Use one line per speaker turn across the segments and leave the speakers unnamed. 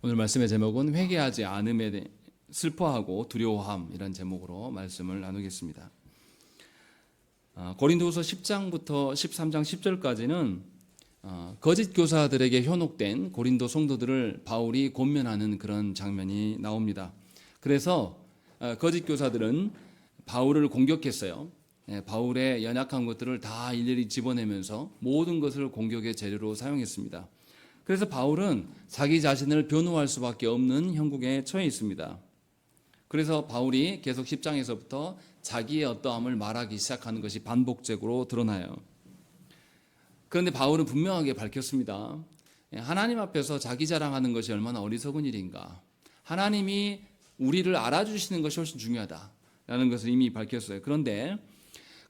오늘 말씀의 제목은 회개하지 않음에 슬퍼하고 두려워함 이런 제목으로 말씀을 나누겠습니다. 고린도후서 10장부터 13장 10절까지는 거짓 교사들에게 현혹된 고린도 성도들을 바울이 권면하는 그런 장면이 나옵니다. 그래서 거짓 교사들은 바울을 공격했어요. 바울의 연약한 것들을 다 일일이 집어내면서 모든 것을 공격의 재료로 사용했습니다. 그래서 바울은 자기 자신을 변호할 수밖에 없는 형국에 처해 있습니다. 그래서 바울이 계속 10장에서부터 자기의 어떠함을 말하기 시작하는 것이 반복적으로 드러나요. 그런데 바울은 분명하게 밝혔습니다. 하나님 앞에서 자기 자랑하는 것이 얼마나 어리석은 일인가. 하나님이 우리를 알아주시는 것이 훨씬 중요하다라는 것을 이미 밝혔어요. 그런데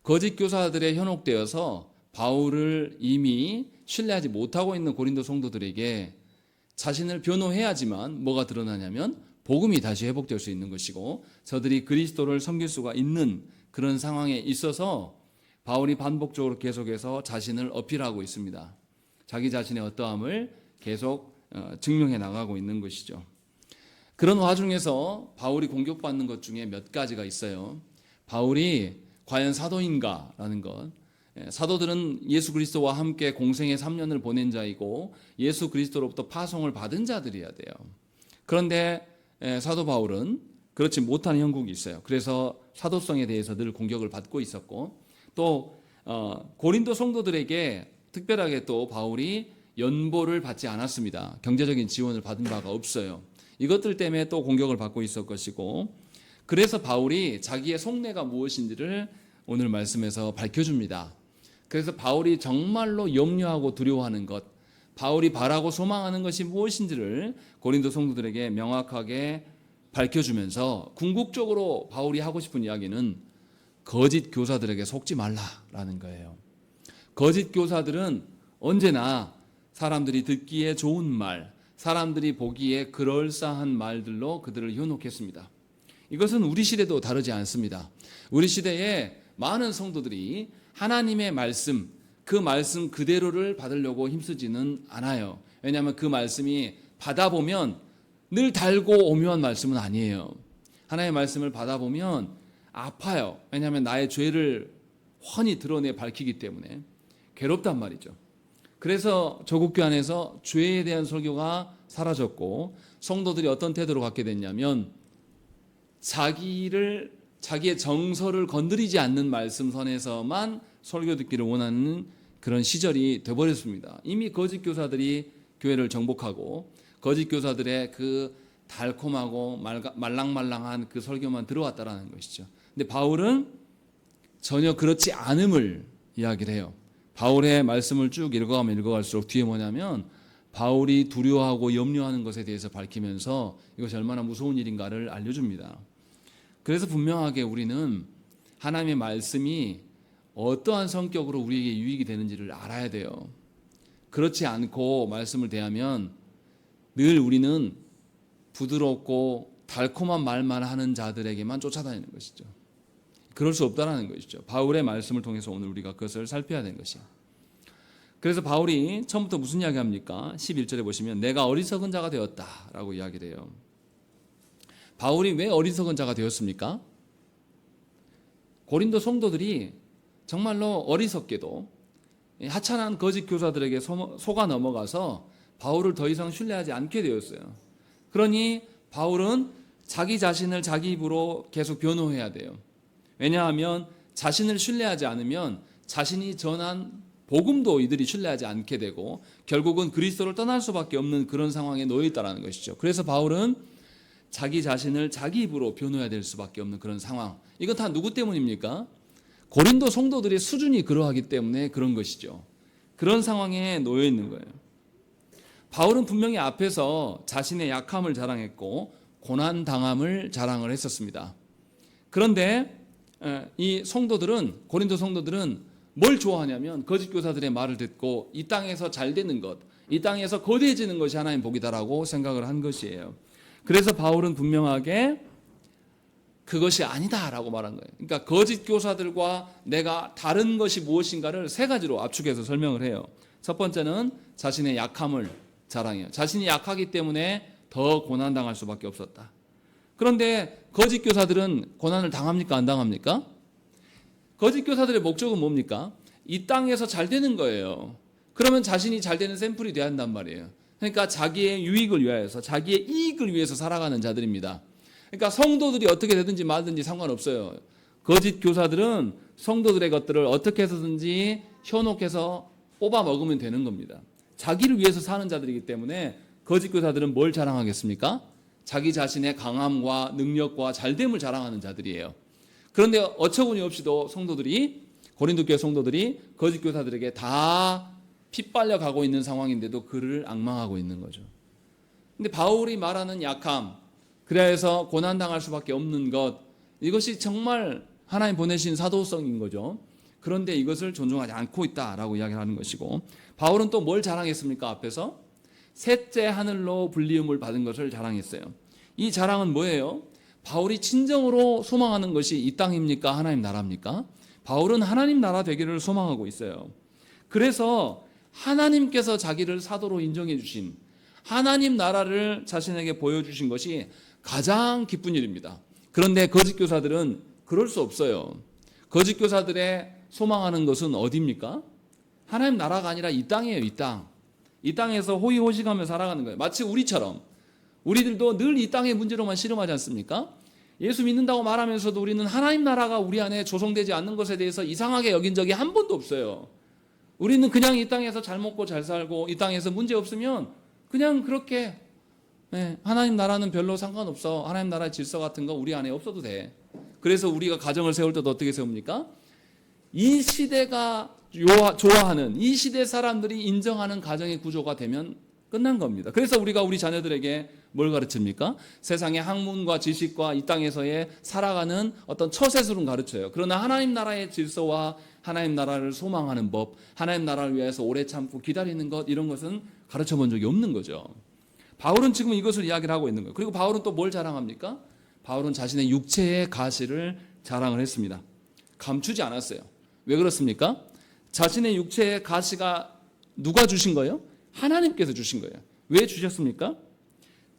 거짓 교사들에 현혹되어서 바울을 이미 신뢰하지 못하고 있는 고린도 성도들에게 자신을 변호해야지만 뭐가 드러나냐면 복음이 다시 회복될 수 있는 것이고 저들이 그리스도를 섬길 수가 있는 그런 상황에 있어서 바울이 반복적으로 계속해서 자신을 어필하고 있습니다. 자기 자신의 어떠함을 계속 증명해 나가고 있는 것이죠. 그런 와중에서 바울이 공격받는 것 중에 몇 가지가 있어요. 바울이 과연 사도인가라는 것. 사도들은 예수 그리스도와 함께 공생의 3년을 보낸 자이고 예수 그리스도로부터 파송을 받은 자들이어야 돼요. 그런데 사도 바울은 그렇지 못한 형국이 있어요. 그래서 사도성에 대해서 늘 공격을 받고 있었고 또 고린도 성도들에게 특별하게 또 바울이 연보를 받지 않았습니다. 경제적인 지원을 받은 바가 없어요. 이것들 때문에 또 공격을 받고 있을 것이고 그래서 바울이 자기의 속내가 무엇인지를 오늘 말씀에서 밝혀줍니다. 그래서 바울이 정말로 염려하고 두려워하는 것, 바울이 바라고 소망하는 것이 무엇인지를 고린도 성도들에게 명확하게 밝혀주면서 궁극적으로 바울이 하고 싶은 이야기는 거짓 교사들에게 속지 말라라는 거예요. 거짓 교사들은 언제나 사람들이 듣기에 좋은 말, 사람들이 보기에 그럴싸한 말들로 그들을 현혹했습니다. 이것은 우리 시대도 다르지 않습니다. 우리 시대에 많은 성도들이 하나님의 말씀, 그 말씀 그대로를 받으려고 힘쓰지는 않아요. 왜냐하면 그 말씀이 받아보면 늘 달고 오묘한 말씀은 아니에요. 하나님의 말씀을 받아보면 아파요. 왜냐하면 나의 죄를 훤히 드러내 밝히기 때문에 괴롭단 말이죠. 그래서 조국교 안에서 죄에 대한 설교가 사라졌고 성도들이 어떤 태도로 갖게 됐냐면 자기의 정서를 건드리지 않는 말씀선에서만 설교 듣기를 원하는 그런 시절이 되어버렸습니다. 이미 거짓 교사들이 교회를 정복하고 거짓 교사들의 그 달콤하고 말랑말랑한 그 설교만 들어왔다라는 것이죠. 근데 바울은 전혀 그렇지 않음을 이야기를 해요. 바울의 말씀을 쭉 읽어갈수록 뒤에 뭐냐면 바울이 두려워하고 염려하는 것에 대해서 밝히면서 이것이 얼마나 무서운 일인가를 알려줍니다. 그래서 분명하게 우리는 하나님의 말씀이 어떠한 성격으로 우리에게 유익이 되는지를 알아야 돼요. 그렇지 않고 말씀을 대하면 늘 우리는 부드럽고 달콤한 말만 하는 자들에게만 쫓아다니는 것이죠. 그럴 수 없다는 것이죠. 바울의 말씀을 통해서 오늘 우리가 그것을 살펴야 되는 것이에요. 그래서 바울이 처음부터 무슨 이야기 합니까? 11절에 보시면 내가 어리석은 자가 되었다라고 이야기를 해요. 바울이 왜 어리석은 자가 되었습니까? 고린도 성도들이 정말로 어리석게도 하찮은 거짓 교사들에게 속아 넘어가서 바울을 더 이상 신뢰하지 않게 되었어요. 그러니 바울은 자기 자신을 자기 입으로 계속 변호해야 돼요. 왜냐하면 자신을 신뢰하지 않으면 자신이 전한 복음도 이들이 신뢰하지 않게 되고 결국은 그리스도를 떠날 수밖에 없는 그런 상황에 놓여 있다는 것이죠. 그래서 바울은 자기 자신을 자기 입으로 변호해야 될 수밖에 없는 그런 상황. 이건 다 누구 때문입니까? 고린도 성도들의 수준이 그러하기 때문에 그런 것이죠. 그런 상황에 놓여 있는 거예요. 바울은 분명히 앞에서 자신의 약함을 자랑했고 고난당함을 자랑을 했었습니다. 그런데 이 성도들은, 고린도 성도들은 뭘 좋아하냐면 거짓 교사들의 말을 듣고 이 땅에서 잘 되는 것, 이 땅에서 거대해지는 것이 하나님 복이다라고 생각을 한 것이에요. 그래서 바울은 분명하게 그것이 아니다라고 말한 거예요. 그러니까 거짓 교사들과 내가 다른 것이 무엇인가를 세 가지로 압축해서 설명을 해요. 첫 번째는 자신의 약함을 자랑해요. 자신이 약하기 때문에 더 고난당할 수밖에 없었다. 그런데 거짓 교사들은 고난을 당합니까? 안 당합니까? 거짓 교사들의 목적은 뭡니까? 이 땅에서 잘 되는 거예요. 그러면 자신이 잘 되는 샘플이 돼야 한단 말이에요. 그러니까 자기의 유익을 위하여서, 자기의 이익을 위해서 살아가는 자들입니다. 그러니까 성도들이 어떻게 되든지 말든지 상관없어요. 거짓 교사들은 성도들의 것들을 어떻게 해서든지 현혹해서 뽑아 먹으면 되는 겁니다. 자기를 위해서 사는 자들이기 때문에 거짓 교사들은 뭘 자랑하겠습니까? 자기 자신의 강함과 능력과 잘됨을 자랑하는 자들이에요. 그런데 어처구니 없이도 고린도 교회 성도들이 거짓 교사들에게 다 핏발려 가고 있는 상황인데도 그를 앙망하고 있는 거죠. 근데 바울이 말하는 약함, 그래서 고난당할 수밖에 없는 것, 이것이 정말 하나님 보내신 사도성인 거죠. 그런데 이것을 존중하지 않고 있다라고 이야기를 하는 것이고, 바울은 또 뭘 자랑했습니까? 앞에서 셋째 하늘로 불리움을 받은 것을 자랑했어요. 이 자랑은 뭐예요? 바울이 진정으로 소망하는 것이 이 땅입니까? 하나님 나라입니까? 바울은 하나님 나라 되기를 소망하고 있어요. 그래서 하나님께서 자기를 사도로 인정해 주신 하나님 나라를 자신에게 보여주신 것이 가장 기쁜 일입니다. 그런데 거짓 교사들은 그럴 수 없어요. 거짓 교사들의 소망하는 것은 어디입니까? 하나님 나라가 아니라 이 땅이에요. 이 땅. 이 땅에서 호의호식하며 살아가는 거예요. 마치 우리처럼. 우리들도 늘 이 땅의 문제로만 씨름하지 않습니까? 예수 믿는다고 말하면서도 우리는 하나님 나라가 우리 안에 조성되지 않는 것에 대해서 이상하게 여긴 적이 한 번도 없어요. 우리는 그냥 이 땅에서 잘 먹고 잘 살고 이 땅에서 문제 없으면 그냥 그렇게 하나님 나라는 별로 상관없어. 하나님 나라의 질서 같은 거 우리 안에 없어도 돼. 그래서 우리가 가정을 세울 때도 어떻게 세웁니까? 이 시대가 좋아하는, 이 시대 사람들이 인정하는 가정의 구조가 되면 끝난 겁니다. 그래서 우리가 우리 자녀들에게 뭘 가르칩니까? 세상의 학문과 지식과 이 땅에서의 살아가는 어떤 처세술은 가르쳐요. 그러나 하나님 나라의 질서와 하나님 나라를 소망하는 법, 하나님 나라를 위해서 오래 참고 기다리는 것, 이런 것은 가르쳐 본 적이 없는 거죠. 바울은 지금 이것을 이야기를 하고 있는 거예요. 그리고 바울은 또 뭘 자랑합니까? 바울은 자신의 육체의 가시를 자랑을 했습니다. 감추지 않았어요. 왜 그렇습니까? 자신의 육체의 가시가 누가 주신 거예요? 하나님께서 주신 거예요. 왜 주셨습니까?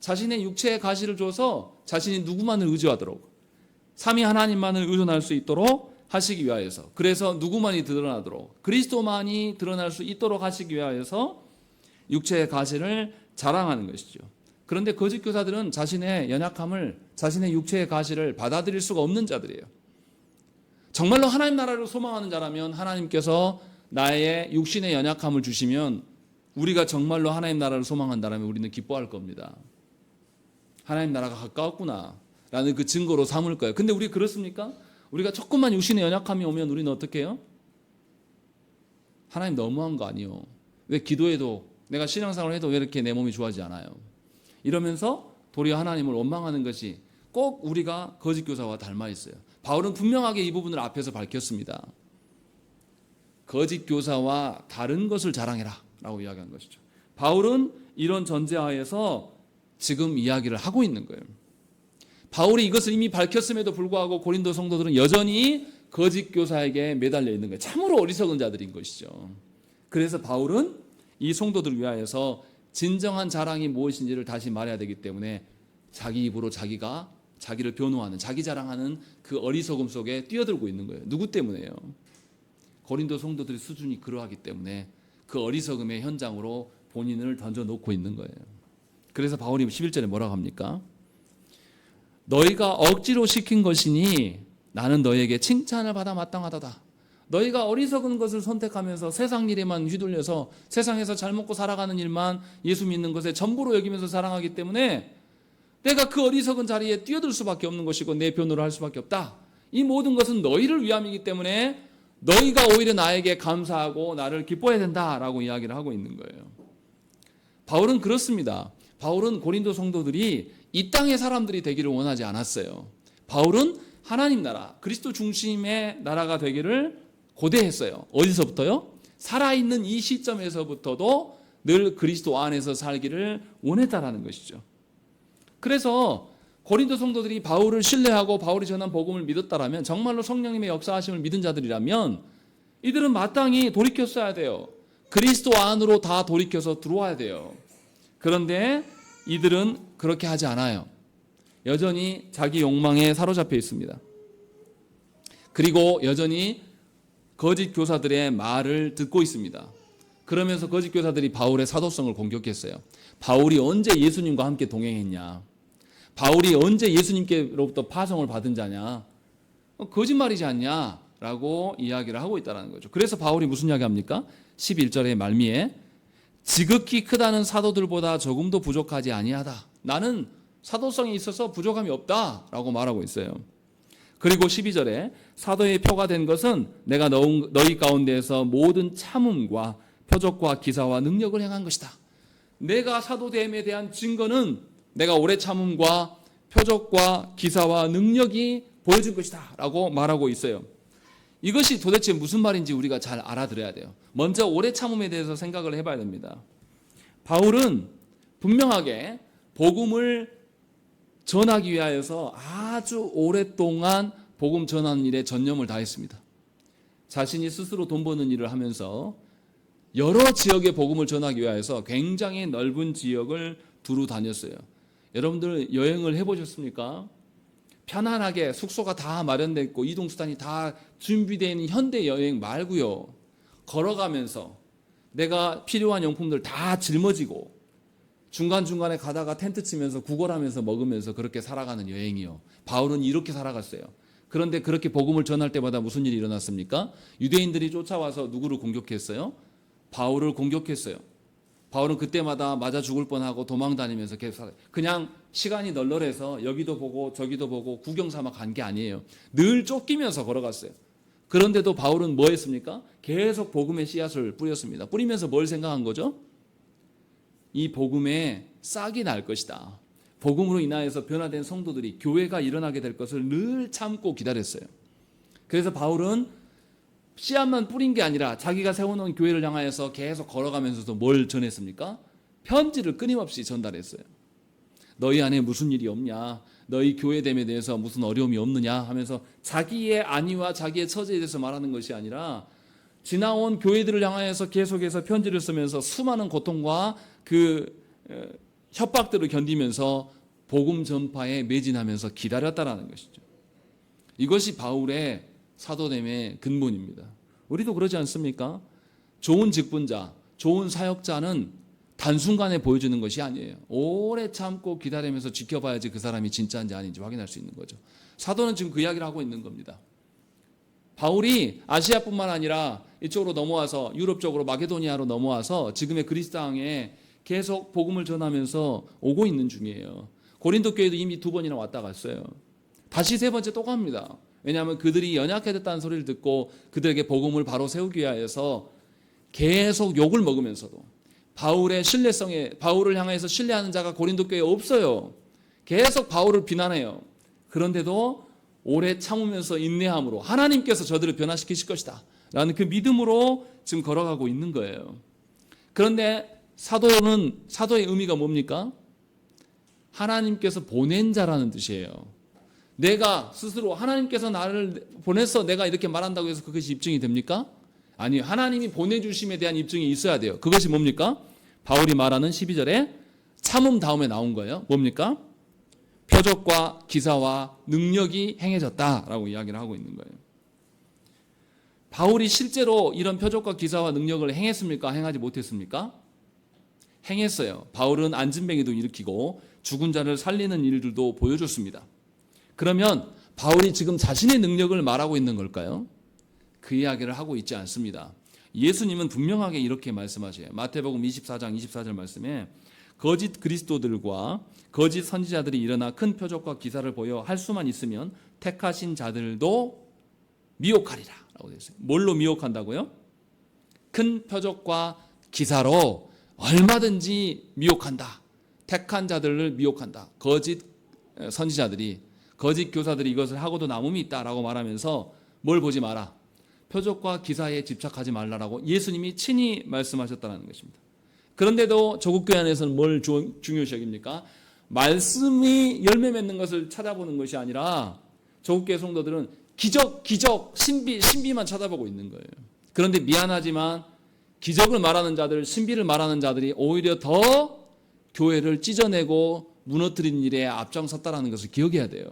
자신의 육체의 가시를 줘서 자신이 누구만을 의지하도록, 삼위 하나님만을 의존할 수 있도록 하시기 위하여서, 그래서 누구만이 드러나도록, 그리스도만이 드러날 수 있도록 하시기 위하여서 육체의 가시를 자랑하는 것이죠. 그런데 거짓 교사들은 자신의 연약함을, 자신의 육체의 가시를 받아들일 수가 없는 자들이에요. 정말로 하나님 나라를 소망하는 자라면 하나님께서 나의 육신의 연약함을 주시면, 우리가 정말로 하나님 나라를 소망한다면 우리는 기뻐할 겁니다. 하나님 나라가 가까웠구나 라는 그 증거로 삼을 거예요. 근데 우리 그렇습니까? 우리가 조금만 육신의 연약함이 오면 우리는 어떻게 해요? 하나님 너무한 거 아니요? 왜 기도해도, 내가 신앙생활을 해도 왜 이렇게 내 몸이 좋아지지 않아요? 이러면서 도리어 하나님을 원망하는 것이 꼭 우리가 거짓 교사와 닮아 있어요. 바울은 분명하게 이 부분을 앞에서 밝혔습니다. 거짓 교사와 다른 것을 자랑해라 라고 이야기한 것이죠. 바울은 이런 전제하에서 지금 이야기를 하고 있는 거예요. 바울이 이것을 이미 밝혔음에도 불구하고 고린도 성도들은 여전히 거짓 교사에게 매달려 있는 거예요. 참으로 어리석은 자들인 것이죠. 그래서 바울은 이 성도들을 위하여서 진정한 자랑이 무엇인지를 다시 말해야 되기 때문에 자기 입으로 자기를 변호하는, 자기 자랑하는 그 어리석음 속에 뛰어들고 있는 거예요. 누구 때문에요? 고린도 성도들의 수준이 그러하기 때문에 그 어리석음의 현장으로 본인을 던져놓고 있는 거예요. 그래서 바울이 11절에 뭐라고 합니까? 너희가 억지로 시킨 것이니 나는 너희에게 칭찬을 받아 마땅하다. 너희가 어리석은 것을 선택하면서 세상 일에만 휘둘려서 세상에서 잘 먹고 살아가는 일만 예수 믿는 것에 전부로 여기면서 살아가기 때문에 내가 그 어리석은 자리에 뛰어들 수밖에 없는 것이고 내 변호를 할 수밖에 없다. 이 모든 것은 너희를 위함이기 때문에 너희가 오히려 나에게 감사하고 나를 기뻐해야 된다라고 이야기를 하고 있는 거예요. 바울은 그렇습니다. 바울은 고린도 성도들이 이 땅의 사람들이 되기를 원하지 않았어요. 바울은 하나님 나라, 그리스도 중심의 나라가 되기를 고대했어요. 어디서부터요? 살아있는 이 시점에서부터도 늘 그리스도 안에서 살기를 원했다라는 것이죠. 그래서 고린도 성도들이 바울을 신뢰하고 바울이 전한 복음을 믿었다라면, 정말로 성령님의 역사하심을 믿은 자들이라면 이들은 마땅히 돌이켰어야 돼요. 그리스도 안으로 다 돌이켜서 들어와야 돼요. 그런데 이들은 그렇게 하지 않아요. 여전히 자기 욕망에 사로잡혀 있습니다. 그리고 여전히 거짓 교사들의 말을 듣고 있습니다. 그러면서 거짓 교사들이 바울의 사도성을 공격했어요. 바울이 언제 예수님과 함께 동행했냐? 바울이 언제 예수님께로부터 파송을 받은 자냐? 거짓말이지 않냐? 라고 이야기를 하고 있다는 거죠. 그래서 바울이 무슨 이야기 합니까? 11절의 말미에 지극히 크다는 사도들보다 조금도 부족하지 아니하다. 나는 사도성이 있어서 부족함이 없다 라고 말하고 있어요. 그리고 12절에 사도의 표가 된 것은 내가 너희 가운데에서 모든 참음과 표적과 기사와 능력을 행한 것이다. 내가 사도됨에 대한 증거는 내가 오래 참음과 표적과 기사와 능력이 보여준 것이다 라고 말하고 있어요. 이것이 도대체 무슨 말인지 우리가 잘 알아들어야 돼요. 먼저 오래 참음에 대해서 생각을 해봐야 됩니다. 바울은 분명하게 복음을 전하기 위하여서 아주 오랫동안 복음 전하는 일에 전념을 다했습니다. 자신이 스스로 돈 버는 일을 하면서 여러 지역의 복음을 전하기 위하여서 굉장히 넓은 지역을 두루 다녔어요. 여러분들 여행을 해보셨습니까? 편안하게 숙소가 다 마련되어 있고 이동수단이 다 준비되어 있는 현대 여행 말고요. 걸어가면서 내가 필요한 용품들 다 짊어지고 중간중간에 가다가 텐트 치면서 구걸하면서 먹으면서 그렇게 살아가는 여행이요. 바울은 이렇게 살아갔어요. 그런데 그렇게 복음을 전할 때마다 무슨 일이 일어났습니까? 유대인들이 쫓아와서 누구를 공격했어요? 바울을 공격했어요. 바울은 그때마다 맞아 죽을 뻔하고 도망다니면서 계속 살아요. 그냥 시간이 널널해서 여기도 보고 저기도 보고 구경 삼아 간 게 아니에요. 늘 쫓기면서 걸어갔어요. 그런데도 바울은 뭐 했습니까? 계속 복음의 씨앗을 뿌렸습니다. 뿌리면서 뭘 생각한 거죠? 이 복음에 싹이 날 것이다. 복음으로 인하여서 변화된 성도들이 교회가 일어나게 될 것을 늘 참고 기다렸어요. 그래서 바울은 씨앗만 뿌린 게 아니라 자기가 세워놓은 교회를 향하여서 계속 걸어가면서도 뭘 전했습니까? 편지를 끊임없이 전달했어요. 너희 안에 무슨 일이 없냐? 너희 교회됨에 대해서 무슨 어려움이 없느냐? 하면서 자기의 안위와 자기의 처지에 대해서 말하는 것이 아니라 지나온 교회들을 향하여서 계속해서 편지를 쓰면서 수많은 고통과 그 협박들을 견디면서 복음 전파에 매진하면서 기다렸다라는 것이죠. 이것이 바울의 사도됨의 근본입니다. 우리도 그러지 않습니까? 좋은 직분자, 좋은 사역자는 단순간에 보여주는 것이 아니에요. 오래 참고 기다리면서 지켜봐야지 그 사람이 진짜인지 아닌지 확인할 수 있는 거죠. 사도는 지금 그 이야기를 하고 있는 겁니다. 바울이 아시아뿐만 아니라 이쪽으로 넘어와서 유럽 쪽으로 마게도니아로 넘어와서 지금의 그리스 땅에 계속 복음을 전하면서 오고 있는 중이에요. 고린도 교회도 이미 2번이나 왔다 갔어요. 다시 3번째 또 갑니다. 왜냐하면 그들이 연약해졌다는 소리를 듣고 그들에게 복음을 바로 세우기 위하여서 계속 욕을 먹으면서도 바울의 신뢰성에, 바울을 향해서 신뢰하는 자가 고린도 교회에 없어요. 계속 바울을 비난해요. 그런데도 오래 참으면서 인내함으로 하나님께서 저들을 변화시키실 것이다 라는 그 믿음으로 지금 걸어가고 있는 거예요. 그런데 사도의 의미가 뭡니까? 하나님께서 보낸 자라는 뜻이에요. 내가 스스로 하나님께서 나를 보내서 내가 이렇게 말한다고 해서 그것이 입증이 됩니까? 아니요. 하나님이 보내주심에 대한 입증이 있어야 돼요. 그것이 뭡니까? 바울이 말하는 12절에 참음 다음에 나온 거예요. 뭡니까? 표적과 기사와 능력이 행해졌다라고 이야기를 하고 있는 거예요. 바울이 실제로 이런 표적과 기사와 능력을 행했습니까? 행하지 못했습니까? 행했어요. 바울은 안진뱅이도 일으키고 죽은 자를 살리는 일들도 보여줬습니다. 그러면 바울이 지금 자신의 능력을 말하고 있는 걸까요? 그 이야기를 하고 있지 않습니다. 예수님은 분명하게 이렇게 말씀하셔요. 마태복음 24장 24절 말씀에 거짓 그리스도들과 거짓 선지자들이 일어나 큰 표적과 기사를 보여 할 수만 있으면 택하신 자들도 미혹하리라 라고 되어 있어요. 뭘로 미혹한다고요? 큰 표적과 기사로 얼마든지 미혹한다. 택한 자들을 미혹한다. 거짓 선지자들이, 거짓 교사들이 이것을 하고도 남음이 있다라고 말하면서 뭘 보지 마라. 표적과 기사에 집착하지 말라라고 예수님이 친히 말씀하셨다는 것입니다. 그런데도 조국교회 안에서는 뭘 중요시 여깁니까? 말씀이 열매 맺는 것을 찾아보는 것이 아니라 조국교회 성도들은 기적, 신비만 찾아보고 있는 거예요. 그런데 미안하지만 기적을 말하는 자들, 신비를 말하는 자들이 오히려 더 교회를 찢어내고 무너뜨린 일에 앞장섰다라는 것을 기억해야 돼요.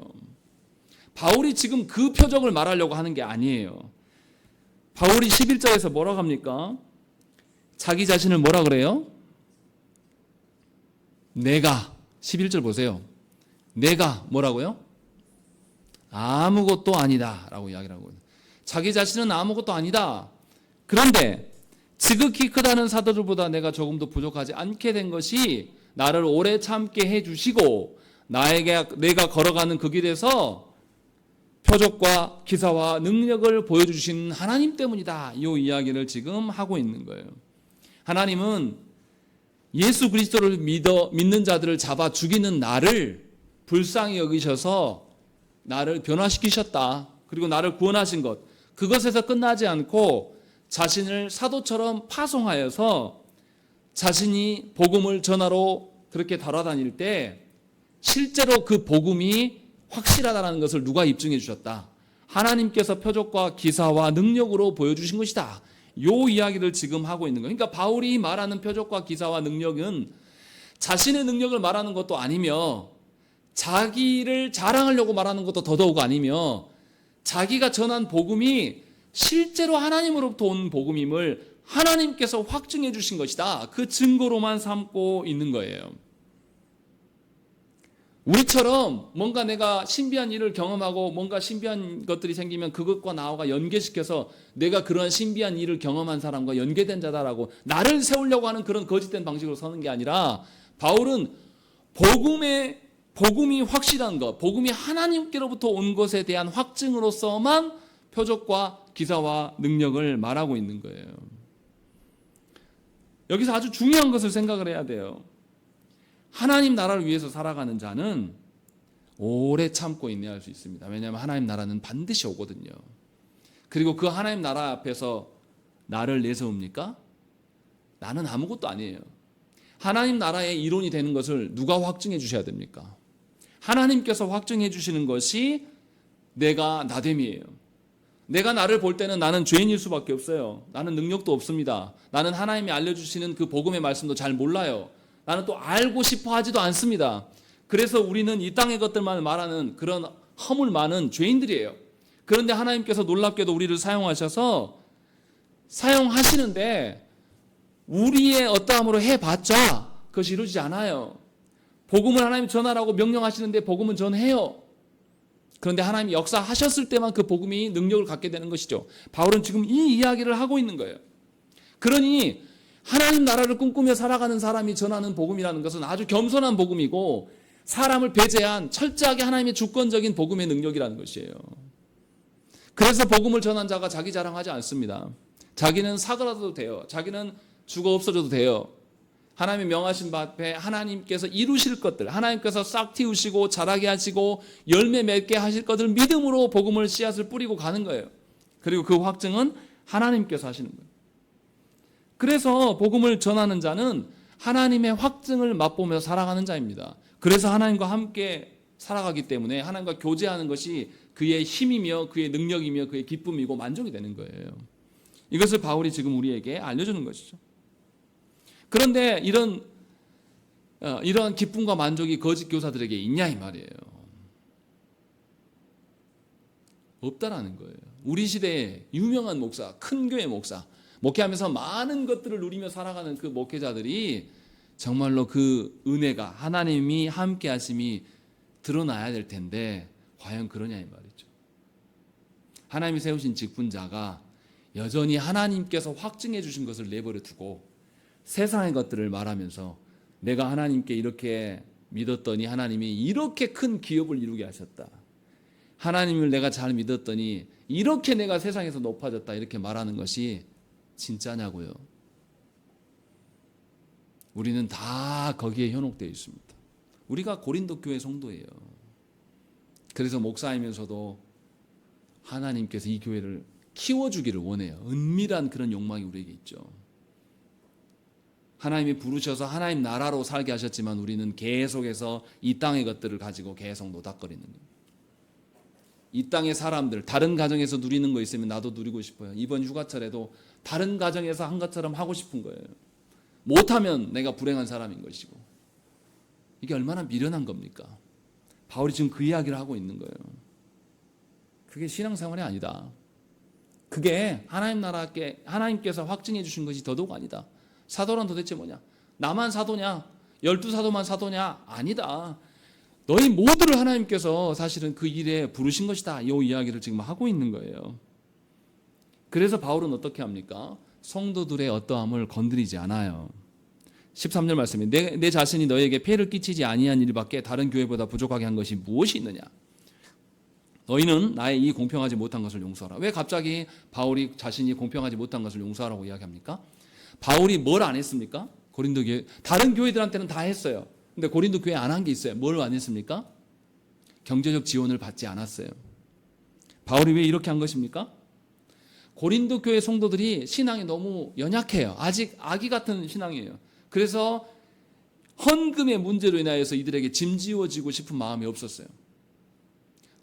바울이 지금 그 표적을 말하려고 하는 게 아니에요. 바울이 11절에서 뭐라고 합니까? 자기 자신을 뭐라 그래요? 내가 11절 보세요. 내가 뭐라고요? 아무것도 아니다 라고 이야기를 하고, 자기 자신은 아무것도 아니다. 그런데 지극히 크다는 사도들보다 내가 조금 더 부족하지 않게 된 것이 나를 오래 참게 해주시고 내가 걸어가는 그 길에서 표적과 기사와 능력을 보여주신 하나님 때문이다. 이 이야기를 지금 하고 있는 거예요. 하나님은 예수 그리스도를 믿는 자들을 잡아 죽이는 나를 불쌍히 여기셔서 나를 변화시키셨다. 그리고 나를 구원하신 것, 그것에서 끝나지 않고 자신을 사도처럼 파송하여서 자신이 복음을 전하러 그렇게 달아다닐 때 실제로 그 복음이 확실하다는 것을 누가 입증해 주셨다? 하나님께서 표적과 기사와 능력으로 보여주신 것이다. 요 이야기를 지금 하고 있는 거예요. 그러니까 바울이 말하는 표적과 기사와 능력은 자신의 능력을 말하는 것도 아니며 자기를 자랑하려고 말하는 것도 더더욱 아니며 자기가 전한 복음이 실제로 하나님으로부터 온 복음임을 하나님께서 확증해 주신 것이다. 그 증거로만 삼고 있는 거예요. 우리처럼 뭔가 내가 신비한 일을 경험하고 뭔가 신비한 것들이 생기면 그것과 나와 연계시켜서 내가 그런 신비한 일을 경험한 사람과 연계된 자다라고 나를 세우려고 하는 그런 거짓된 방식으로 서는 게 아니라, 바울은 복음이 확실한 것, 복음이 하나님께로부터 온 것에 대한 확증으로서만 표적과 기사와 능력을 말하고 있는 거예요. 여기서 아주 중요한 것을 생각을 해야 돼요. 하나님 나라를 위해서 살아가는 자는 오래 참고 인내할 수 있습니다. 왜냐하면 하나님 나라는 반드시 오거든요. 그리고 그 하나님 나라 앞에서 나를 내세웁니까? 나는 아무것도 아니에요. 하나님 나라의 이론이 되는 것을 누가 확증해 주셔야 됩니까? 하나님께서 확증해 주시는 것이 내가 나됨이에요. 내가 나를 볼 때는 나는 죄인일 수밖에 없어요. 나는 능력도 없습니다. 나는 하나님이 알려주시는 그 복음의 말씀도 잘 몰라요. 나는 또 알고 싶어 하지도 않습니다. 그래서 우리는 이 땅의 것들만 말하는 그런 허물 많은 죄인들이에요. 그런데 하나님께서 놀랍게도 우리를 사용하시는데 우리의 어떠함으로 해봤자 그것이 이루어지지 않아요. 복음을 하나님이 전하라고 명령하시는데 복음은 전해요. 그런데 하나님이 역사하셨을 때만 그 복음이 능력을 갖게 되는 것이죠. 바울은 지금 이 이야기를 하고 있는 거예요. 그러니 하나님 나라를 꿈꾸며 살아가는 사람이 전하는 복음이라는 것은 아주 겸손한 복음이고 사람을 배제한 철저하게 하나님의 주권적인 복음의 능력이라는 것이에요. 그래서 복음을 전한 자가 자기 자랑하지 않습니다. 자기는 사그라도 돼요. 자기는 죽어 없어져도 돼요. 하나님의 명하신 바 앞에 하나님께서 이루실 것들, 하나님께서 싹 틔우시고 자라게 하시고 열매 맺게 하실 것을 믿음으로 복음을 씨앗을 뿌리고 가는 거예요. 그리고 그 확증은 하나님께서 하시는 거예요. 그래서 복음을 전하는 자는 하나님의 확증을 맛보며 살아가는 자입니다. 그래서 하나님과 함께 살아가기 때문에 하나님과 교제하는 것이 그의 힘이며 그의 능력이며 그의 기쁨이고 만족이 되는 거예요. 이것을 바울이 지금 우리에게 알려주는 것이죠. 그런데 이러한 기쁨과 만족이 거짓 교사들에게 있냐 이 말이에요. 없다라는 거예요. 우리 시대에 유명한 목사, 큰 교회 목사, 목회하면서 많은 것들을 누리며 살아가는 그 목회자들이 정말로 그 은혜가 하나님이 함께 하심이 드러나야 될 텐데 과연 그러냐 이 말이죠. 하나님이 세우신 직분자가 여전히 하나님께서 확증해 주신 것을 내버려 두고 세상의 것들을 말하면서 내가 하나님께 이렇게 믿었더니 하나님이 이렇게 큰 기업을 이루게 하셨다. 하나님을 내가 잘 믿었더니 이렇게 내가 세상에서 높아졌다. 이렇게 말하는 것이 진짜냐고요. 우리는 다 거기에 현혹되어 있습니다. 우리가 고린도 교회 성도예요. 그래서 목사이면서도 하나님께서 이 교회를 키워주기를 원해요. 은밀한 그런 욕망이 우리에게 있죠. 하나님이 부르셔서 하나님 나라로 살게 하셨지만 우리는 계속해서 이 땅의 것들을 가지고 계속 노닥거리는 거예요. 이 땅의 사람들, 다른 가정에서 누리는 거 있으면 나도 누리고 싶어요. 이번 휴가철에도 다른 가정에서 한 것처럼 하고 싶은 거예요. 못하면 내가 불행한 사람인 것이고 이게 얼마나 미련한 겁니까? 바울이 지금 그 이야기를 하고 있는 거예요. 그게 신앙생활이 아니다. 그게 하나님 나라께 하나님께서 확증해 주신 것이 더더욱 아니다. 사도란 도대체 뭐냐? 나만 사도냐? 12사도만 사도냐? 아니다. 너희 모두를 하나님께서 사실은 그 일에 부르신 것이다. 이 이야기를 지금 하고 있는 거예요. 그래서 바울은 어떻게 합니까? 성도들의 어떠함을 건드리지 않아요. 13절 말씀에 내 자신이 너에게 폐를 끼치지 아니한 일밖에 다른 교회보다 부족하게 한 것이 무엇이 있느냐? 너희는 나의 이 공평하지 못한 것을 용서하라. 왜 갑자기 바울이 자신이 공평하지 못한 것을 용서하라고 이야기합니까? 바울이 뭘 안 했습니까? 고린도 교회, 다른 교회들한테는 다 했어요. 근데 고린도 교회 안 한 게 있어요. 뭘 안 했습니까? 경제적 지원을 받지 않았어요. 바울이 왜 이렇게 한 것입니까? 고린도 교회 성도들이 신앙이 너무 연약해요. 아직 아기 같은 신앙이에요. 그래서 헌금의 문제로 인하여서 이들에게 짐지워지고 싶은 마음이 없었어요.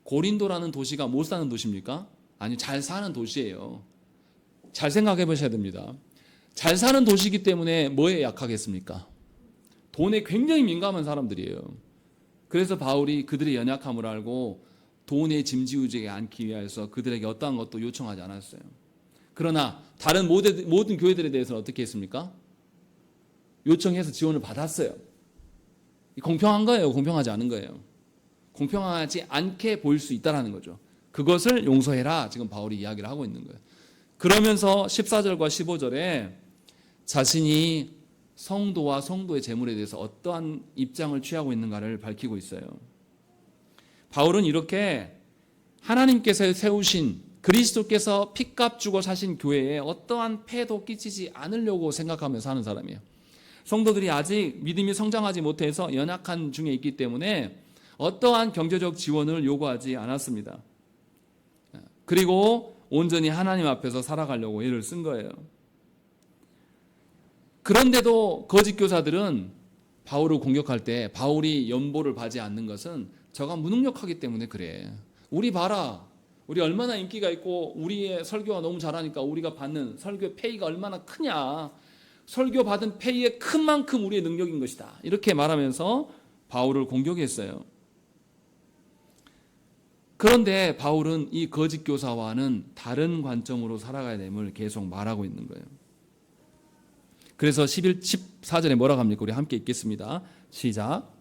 고린도라는 도시가 못 사는 도시입니까? 아니, 잘 사는 도시예요. 잘 생각해 보셔야 됩니다. 잘 사는 도시이기 때문에 뭐에 약하겠습니까? 돈에 굉장히 민감한 사람들이에요. 그래서 바울이 그들의 연약함을 알고 돈에 짐지우지 않기 위해서 그들에게 어떠한 것도 요청하지 않았어요. 그러나 다른 모든 교회들에 대해서는 어떻게 했습니까? 요청해서 지원을 받았어요. 공평한 거예요? 공평하지 않은 거예요? 공평하지 않게 보일 수 있다는 거죠. 그것을 용서해라. 지금 바울이 이야기를 하고 있는 거예요. 그러면서 14절과 15절에 자신이 성도와 성도의 재물에 대해서 어떠한 입장을 취하고 있는가를 밝히고 있어요. 바울은 이렇게 하나님께서 세우신 그리스도께서 피값 주고 사신 교회에 어떠한 폐도 끼치지 않으려고 생각하며 사는 사람이에요. 성도들이 아직 믿음이 성장하지 못해서 연약한 중에 있기 때문에 어떠한 경제적 지원을 요구하지 않았습니다. 그리고 온전히 하나님 앞에서 살아가려고 애를 쓴 거예요. 그런데도 거짓 교사들은 바울을 공격할 때 바울이 연보를 받지 않는 것은 저가 무능력하기 때문에 그래. 우리 봐라. 우리 얼마나 인기가 있고 우리의 설교가 너무 잘하니까 우리가 받는 설교 페이가 얼마나 크냐. 설교 받은 페이의 큰 만큼 우리의 능력인 것이다. 이렇게 말하면서 바울을 공격했어요. 그런데 바울은 이 거짓 교사와는 다른 관점으로 살아가야 됨을 계속 말하고 있는 거예요. 그래서 14절에 뭐라고 합니까? 우리 함께 읽겠습니다. 시작.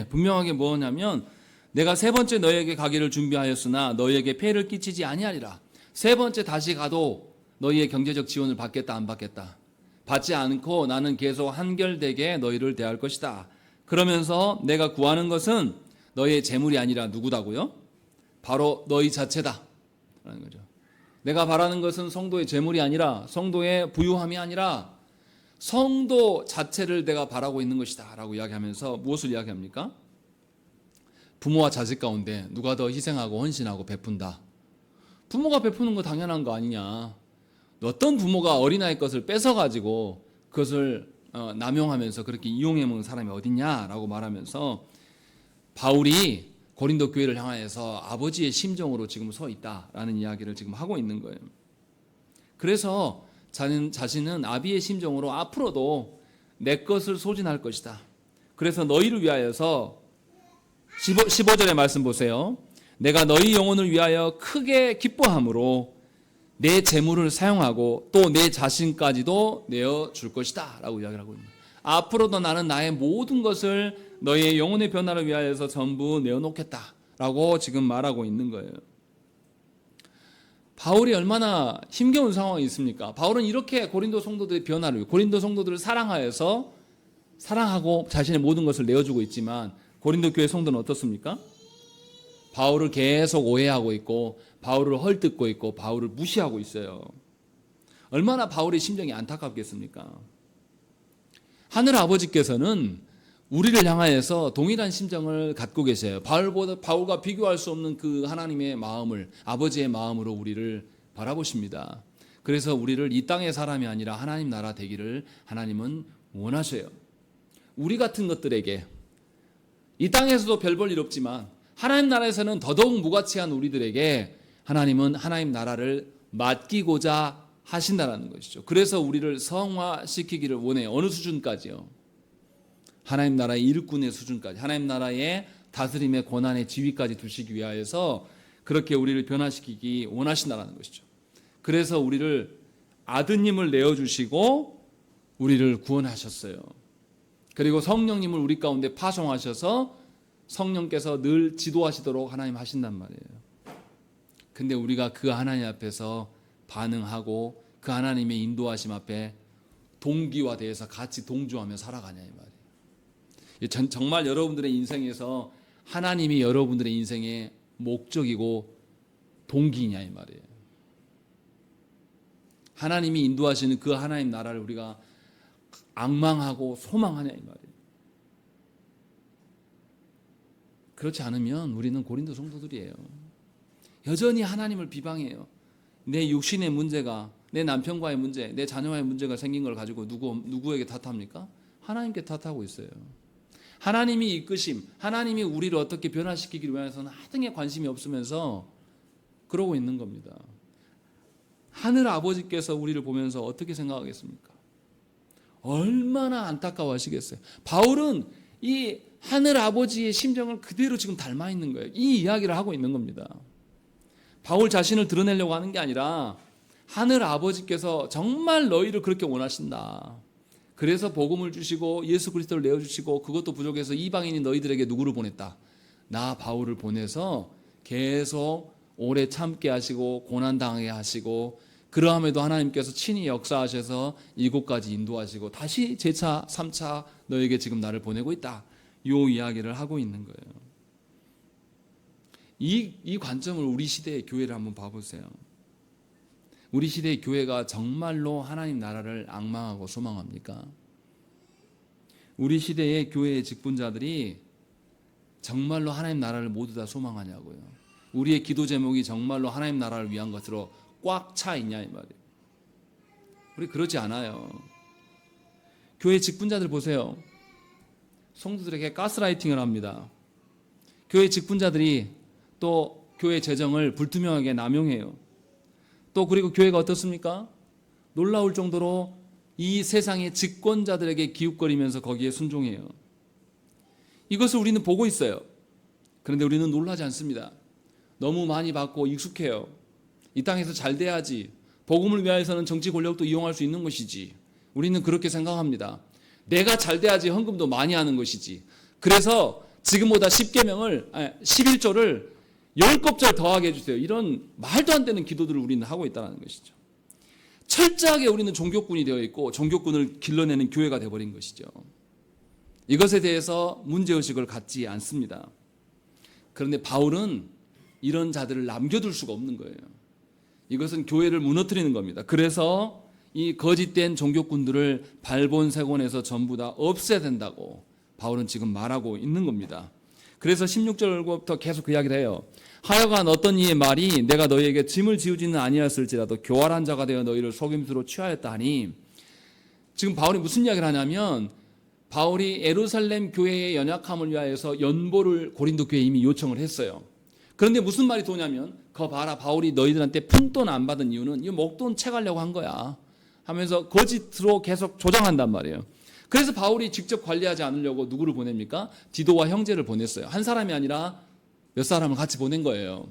분명하게 뭐냐면 내가 세 번째 너에게 가기를 준비하였으나 너희에게 폐를 끼치지 아니하리라. 세 번째 다시 가도 너희의 경제적 지원을 받겠다 안 받겠다. 받지 않고 나는 계속 한결되게 너희를 대할 것이다. 그러면서 내가 구하는 것은 너희의 재물이 아니라 누구다고요? 바로 너희 자체다 라는 거죠. 내가 바라는 것은 성도의 재물이 아니라 성도의 부유함이 아니라 성도 자체를 내가 바라고 있는 것이다 라고 이야기하면서 무엇을 이야기합니까? 부모와 자식 가운데 누가 더 희생하고 헌신하고 베푼다. 부모가 베푸는 거 당연한 거 아니냐. 어떤 부모가 어린아이 것을 뺏어가지고 그것을 남용하면서 그렇게 이용해 먹는 사람이 어딨냐라고 말하면서 바울이 고린도 교회를 향하여서 아버지의 심정으로 지금 서 있다라는 이야기를 지금 하고 있는 거예요. 그래서 자신은 아비의 심정으로 앞으로도 내 것을 소진할 것이다. 그래서 너희를 위하여서 15절의 말씀 보세요. 내가 너희 영혼을 위하여 크게 기뻐함으로 내 재물을 사용하고 또 내 자신까지도 내어줄 것이다 라고 이야기를 하고 있습니다. 앞으로도 나는 나의 모든 것을 너희의 영혼의 변화를 위하여서 전부 내어놓겠다 라고 지금 말하고 있는 거예요. 바울이 얼마나 힘겨운 상황이 있습니까? 바울은 이렇게 고린도 성도들의 변화를, 고린도 성도들을 사랑하고 자신의 모든 것을 내어주고 있지만 고린도 교회 성도는 어떻습니까? 바울을 계속 오해하고 있고 바울을 헐뜯고 있고 바울을 무시하고 있어요. 얼마나 바울의 심정이 안타깝겠습니까? 하늘 아버지께서는 우리를 향하여서 동일한 심정을 갖고 계세요. 바울과 비교할 수 없는 그 하나님의 마음을, 아버지의 마음으로 우리를 바라보십니다. 그래서 우리를 이 땅의 사람이 아니라 하나님 나라 되기를 하나님은 원하셔요. 우리 같은 것들에게 이 땅에서도 별 볼 일 없지만 하나님 나라에서는 더더욱 무가치한 우리들에게 하나님은 하나님 나라를 맡기고자 하신다는 것이죠. 그래서 우리를 성화시키기를 원해요. 어느 수준까지요? 하나님 나라의 일꾼의 수준까지, 하나님 나라의 다스림의 권한의 지위까지 두시기 위하여서 그렇게 우리를 변화시키기 원하신다는 것이죠. 그래서 우리를 아드님을 내어주시고 우리를 구원하셨어요. 그리고 성령님을 우리 가운데 파송하셔서 성령께서 늘 지도하시도록 하나님 하신단 말이에요. 근데 우리가 그 하나님 앞에서 반응하고 그 하나님의 인도하심 앞에 동기화돼서 같이 동조하며 살아가냐 이 말이에요. 정말 여러분들의 인생에서 하나님이 여러분들의 인생의 목적이고 동기냐 이 말이에요. 하나님이 인도하시는 그 하나님 나라를 우리가 앙망하고 소망하냐 이 말이에요. 그렇지 않으면 우리는 고린도 성도들이에요. 여전히 하나님을 비방해요. 내 육신의 문제가, 내 남편과의 문제, 내 자녀와의 문제가 생긴 걸 가지고 누구에게 탓합니까? 하나님께 탓하고 있어요. 하나님이 이끄심, 하나님이 우리를 어떻게 변화시키기 위해서는 하등에 관심이 없으면서 그러고 있는 겁니다. 하늘 아버지께서 우리를 보면서 어떻게 생각하겠습니까? 얼마나 안타까워하시겠어요. 바울은 이 하늘 아버지의 심정을 그대로 지금 닮아 있는 거예요. 이 이야기를 하고 있는 겁니다. 바울 자신을 드러내려고 하는 게 아니라 하늘 아버지께서 정말 너희를 그렇게 원하신다. 그래서 복음을 주시고 예수 그리스도를 내어주시고 그것도 부족해서 이방인이 너희들에게 누구를 보냈다? 나 바울을 보내서 계속 오래 참게 하시고 고난당하게 하시고 그러함에도 하나님께서 친히 역사하셔서 이곳까지 인도하시고 다시 제차 3차 너에게 지금 나를 보내고 있다. 이 이야기를 하고 있는 거예요. 이 관점을 우리 시대의 교회를 한번 봐보세요. 우리 시대의 교회가 정말로 하나님 나라를 앙망하고 소망합니까? 우리 시대의 교회의 직분자들이 정말로 하나님 나라를 모두 다 소망하냐고요. 우리의 기도 제목이 정말로 하나님 나라를 위한 것으로 꽉 차 있냐 이 말이에요. 우리 그러지 않아요. 교회 직분자들 보세요. 성도들에게 가스라이팅을 합니다. 교회 직분자들이 또 교회 재정을 불투명하게 남용해요. 또 그리고 교회가 어떻습니까? 놀라울 정도로 이 세상의 집권자들에게 기웃거리면서 거기에 순종해요. 이것을 우리는 보고 있어요. 그런데 우리는 놀라지 않습니다. 너무 많이 받고 익숙해요. 이 땅에서 잘 돼야지. 복음을 위하여서는 정치 권력도 이용할 수 있는 것이지. 우리는 그렇게 생각합니다. 내가 잘 돼야지 헌금도 많이 하는 것이지. 그래서 지금보다 11조를 10겁절 더하게 해주세요. 이런 말도 안 되는 기도들을 우리는 하고 있다는 것이죠. 철저하게 우리는 종교꾼이 되어 있고 종교꾼을 길러내는 교회가 되어버린 것이죠. 이것에 대해서 문제의식을 갖지 않습니다. 그런데 바울은 이런 자들을 남겨둘 수가 없는 거예요. 이것은 교회를 무너뜨리는 겁니다. 그래서 이 거짓된 종교꾼들을 발본색원에서 전부 다 없애야 된다고 바울은 지금 말하고 있는 겁니다. 그래서 16절부터 계속 그 이야기를 해요. 하여간 어떤 이의 말이 내가 너희에게 짐을 지우지는 아니하였을지라도 교활한 자가 되어 너희를 속임수로 취하였다 하니, 지금 바울이 무슨 이야기를 하냐면 바울이 예루살렘 교회의 연약함을 위하여서 연보를 고린도 교회에 이미 요청을 했어요. 그런데 무슨 말이 도냐면 거 봐라, 바울이 너희들한테 푼돈 안 받은 이유는 이 목돈 채가려고 한 거야 하면서 거짓으로 계속 조장한단 말이에요. 그래서 바울이 직접 관리하지 않으려고 누구를 보냅니까? 디도와 형제를 보냈어요. 한 사람이 아니라 몇 사람을 같이 보낸 거예요.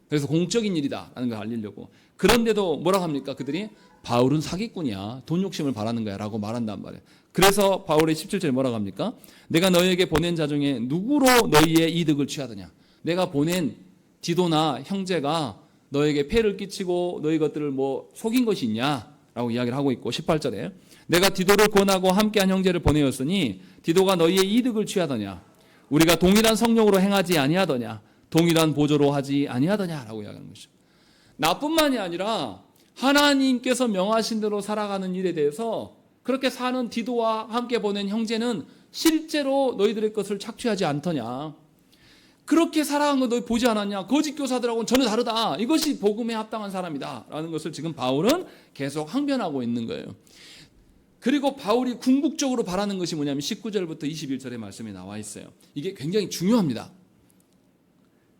그래서 공적인 일이다라는 걸 알리려고. 그런데도 뭐라고 합니까? 그들이 바울은 사기꾼이야, 돈 욕심을 바라는 거야 라고 말한단 말이에요. 그래서 바울의 17절에 뭐라고 합니까? 내가 너희에게 보낸 자 중에 누구로 너희의 이득을 취하더냐. 내가 보낸 디도나 형제가 너에게 폐를 끼치고 너희 것들을 뭐 속인 것이 있냐 라고 이야기를 하고 있고, 18절에 내가 디도를 권하고 함께한 형제를 보내었으니 디도가 너희의 이득을 취하더냐. 우리가 동일한 성령으로 행하지 아니하더냐. 동일한 보조로 하지 아니하더냐 라고 이야기하는 것이죠. 나뿐만이 아니라 하나님께서 명하신 대로 살아가는 일에 대해서 그렇게 사는 디도와 함께 보낸 형제는 실제로 너희들의 것을 착취하지 않더냐? 그렇게 살아간 거 너희 보지 않았냐? 거짓 교사들하고는 전혀 다르다. 이것이 복음에 합당한 사람이다 라는 것을 지금 바울은 계속 항변하고 있는 거예요. 그리고 바울이 궁극적으로 바라는 것이 뭐냐면 19절부터 21절의 말씀이 나와 있어요. 이게 굉장히 중요합니다.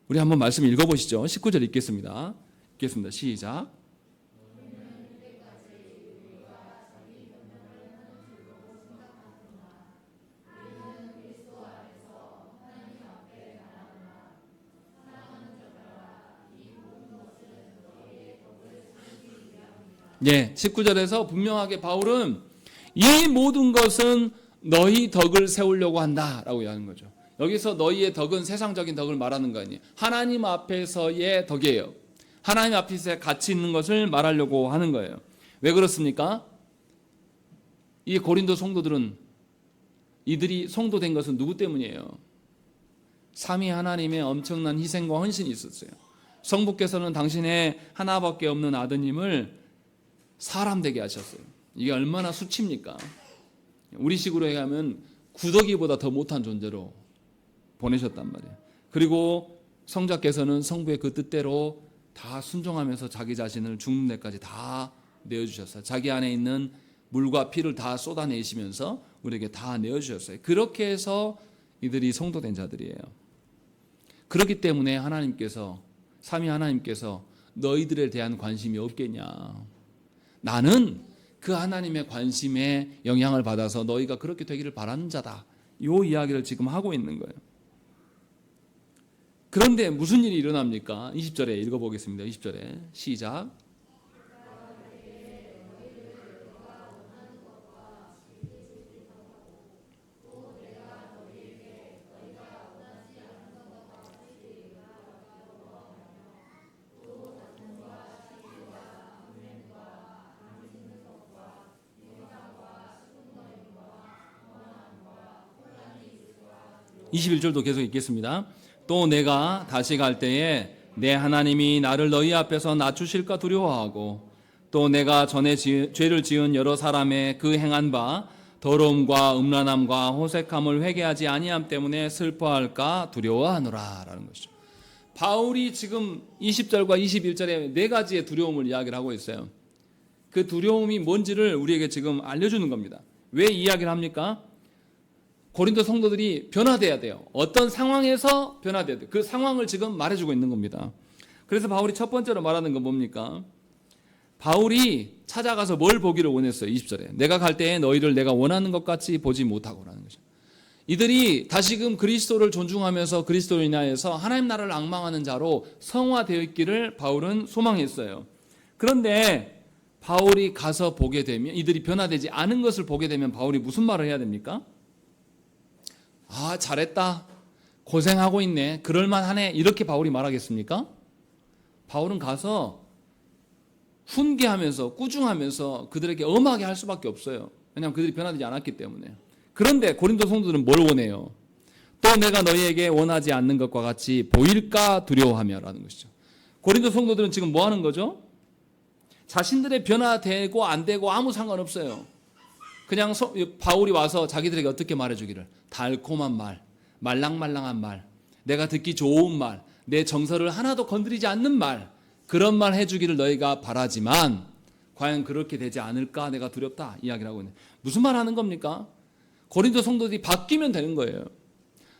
우리 한번 말씀 읽어보시죠. 19절 읽겠습니다. 시작. 네, 19절에서 분명하게 바울은 이 모든 것은 너희 덕을 세우려고 한다라고 하는 거죠. 여기서 너희의 덕은 세상적인 덕을 말하는 거 아니에요. 하나님 앞에서의 덕이에요. 하나님 앞에서 가치 있는 것을 말하려고 하는 거예요. 왜 그렇습니까? 이 고린도 성도들은 이들이 성도된 것은 누구 때문이에요? 삼위 하나님의 엄청난 희생과 헌신이 있었어요. 성부께서는 당신의 하나밖에 없는 아드님을 사람 되게 하셨어요. 이게 얼마나 수치입니까? 우리 식으로 얘기하면 구더기보다 더 못한 존재로 보내셨단 말이에요. 그리고 성자께서는 성부의 그 뜻대로 다 순종하면서 자기 자신을 죽는 데까지 다 내어주셨어요. 자기 안에 있는 물과 피를 다 쏟아내시면서 우리에게 다 내어주셨어요. 그렇게 해서 이들이 성도된 자들이에요. 그렇기 때문에 하나님께서, 삼위 하나님께서 너희들에 대한 관심이 없겠냐? 나는 그 하나님의 관심에 영향을 받아서 너희가 그렇게 되기를 바라는 자다. 이 이야기를 지금 하고 있는 거예요. 그런데 무슨 일이 일어납니까? 20절에 읽어보겠습니다. 20절에 시작. (21절도) 계속 읽겠습니다. 또 내가 다시 갈 때에 내 하나님이 나를 너희 앞에서 낮추실까 두려워하고, 또 내가 전에 죄를 지은 여러 사람의 그 행한 바 더러움과 음란함과 호색함을 회개하지 아니함 때문에 슬퍼할까 두려워하노라 라는 것이죠. 바울이 지금 20절과 21절에 네 가지의 두려움을 이야기를 하고 있어요. 그 두려움이 뭔지를 우리에게 지금 알려주는 겁니다. 왜 이야기를 합니까? 고린도 성도들이 변화돼야 돼요. 어떤 상황에서 변화돼야 돼요. 그 상황을 지금 말해주고 있는 겁니다. 그래서 바울이 첫 번째로 말하는 건 뭡니까? 바울이 찾아가서 뭘 보기를 원했어요. 20절에 내가 갈 때에 너희를 내가 원하는 것 같이 보지 못하고라는 거죠. 이들이 다시금 그리스도를 존중하면서 그리스도로 인하여서 하나님 나라를 앙망하는 자로 성화되어 있기를 바울은 소망했어요. 그런데 바울이 가서 보게 되면, 이들이 변화되지 않은 것을 보게 되면 바울이 무슨 말을 해야 됩니까? 아, 잘했다, 고생하고 있네, 그럴만하네, 이렇게 바울이 말하겠습니까? 바울은 가서 훈계하면서 꾸중하면서 그들에게 엄하게 할 수밖에 없어요. 왜냐하면 그들이 변화되지 않았기 때문에. 그런데 고린도 성도들은 뭘 원해요? 또 내가 너희에게 원하지 않는 것과 같이 보일까 두려워하며 라는 것이죠. 고린도 성도들은 지금 뭐 하는 거죠? 자신들의 변화되고 안 되고 아무 상관없어요. 그냥 바울이 와서 자기들에게 어떻게 말해주기를, 달콤한 말, 말랑말랑한 말, 내가 듣기 좋은 말, 내 정서를 하나도 건드리지 않는 말, 그런 말 해주기를 너희가 바라지만 과연 그렇게 되지 않을까 내가 두렵다 이야기를 하고 있는. 무슨 말 하는 겁니까? 고린도 성도들이 바뀌면 되는 거예요.